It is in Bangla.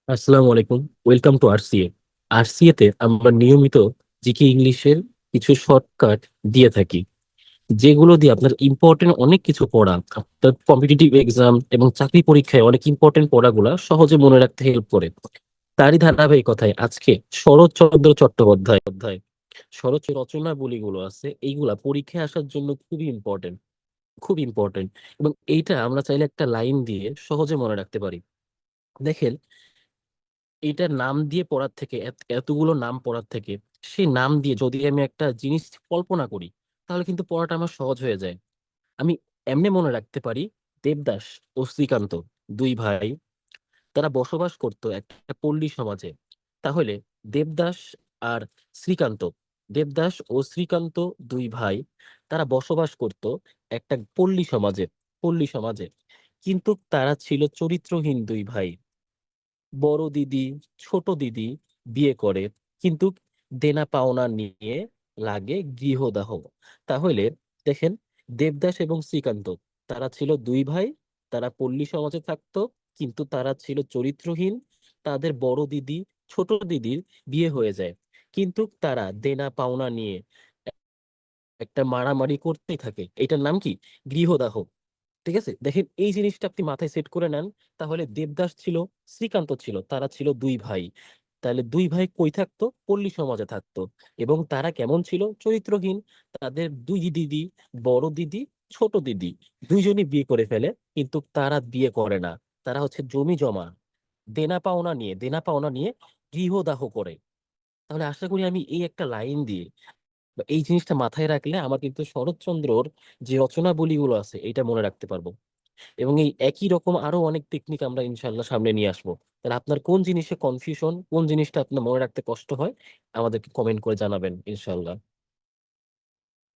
আসসালামু আলাইকুম। Welcome to RCA. আরসিএ তে আমরা নিয়মিত জিকে ইংলিশের কিছু শর্টকাট দিয়ে থাকি, যেগুলো দিয়ে আপনার ইম্পর্টেন্ট অনেক কিছু পড়া, আপনার কম্পিটিটিভ এক্সাম এবং চাকরি পরীক্ষায় অনেক ইম্পর্টেন্ট পড়াগুলা সহজে মনে রাখতে হেল্প করে। তারই ধারাবাহিকতায় আজকে শরৎচন্দ্র চট্টোপাধ্যায় শরৎ রচনাবলীগুলো আছে, এইগুলা পরীক্ষায় আসার জন্য খুবই ইম্পর্টেন্ট, খুব ইম্পর্টেন্ট। এবং এইটা আমরা চাইলে একটা লাইন দিয়ে সহজে মনে রাখতে পারি। দেখেন, এইটার নাম দিয়ে পড়ার থেকে এতগুলো নাম পড়ার থেকে সেই নাম দিয়ে যদি আমি একটা জিনিস কল্পনা করি, তাহলে কিন্তু পড়াটা আমার সহজ হয়ে যায়। আমি এমনি মনে রাখতে পারি, দেবদাস ও শ্রীকান্ত দুই ভাই, তারা বসবাস করতো একটা পল্লী সমাজে। তাহলে দেবদাস আর শ্রীকান্ত, দেবদাস ও শ্রীকান্ত দুই ভাই, তারা বসবাস করত একটা পল্লী সমাজে। কিন্তু তারা ছিল চরিত্রহীন দুই ভাই। বড় দিদি ছোট দিদি বিয়ে করে, কিন্তু দেনা পাওনা নিয়ে লাগে গৃহদাহ। তাহলে দেখেন, দেবদাস এবং শ্রীকান্ত, তারা ছিল দুই ভাই, তারা পল্লী সমাজে থাকতো, কিন্তু তারা ছিল চরিত্রহীন। তাদের বড় দিদি ছোট দিদির বিয়ে হয়ে যায়, কিন্তু তারা দেনা পাওনা নিয়ে একটা মারামারি করতেই থাকে। এটার নাম কি? গৃহদাহ। ঠিক আছে, দেখেন এই জিনিসটা আপনি মাথায় সেট করে নেন। তাহলে দেবদাস ছিল, শ্রীকান্ত ছিল, তারা ছিল দুই ভাই। তাহলে দুই ভাই কই থাকতো? পল্লী সমাজে থাকতো। এবং তারা কেমন ছিল? চরিত্রহীন। তাদের দুই দিদি, বড় দিদি, ছোট দিদি, দুইজনই বিয়ে করে ফেলে, কিন্তু তারা বিয়ে করে না। তারা হচ্ছে জমি জমা, দেনা পাওনা নিয়ে গৃহদাহ করে। তাহলে আশা করি আমি এই একটা লাইন দিয়ে বা এই জিনিসটা মাথায় রাখলে আমার কিন্তু শরৎচন্দ্রর যে রচনাবলীগুলো আছে এটা মনে রাখতে পারবো। এবং এই একই রকম আরো অনেক টেকনিক আমরা ইনশাল্লাহ সামনে নিয়ে আসবো। তাহলে আপনার কোন জিনিসে কনফিউশন, কোন জিনিসটা আপনার মনে রাখতে কষ্ট হয়, আমাদেরকে কমেন্ট করে জানাবেন ইনশাল্লাহ।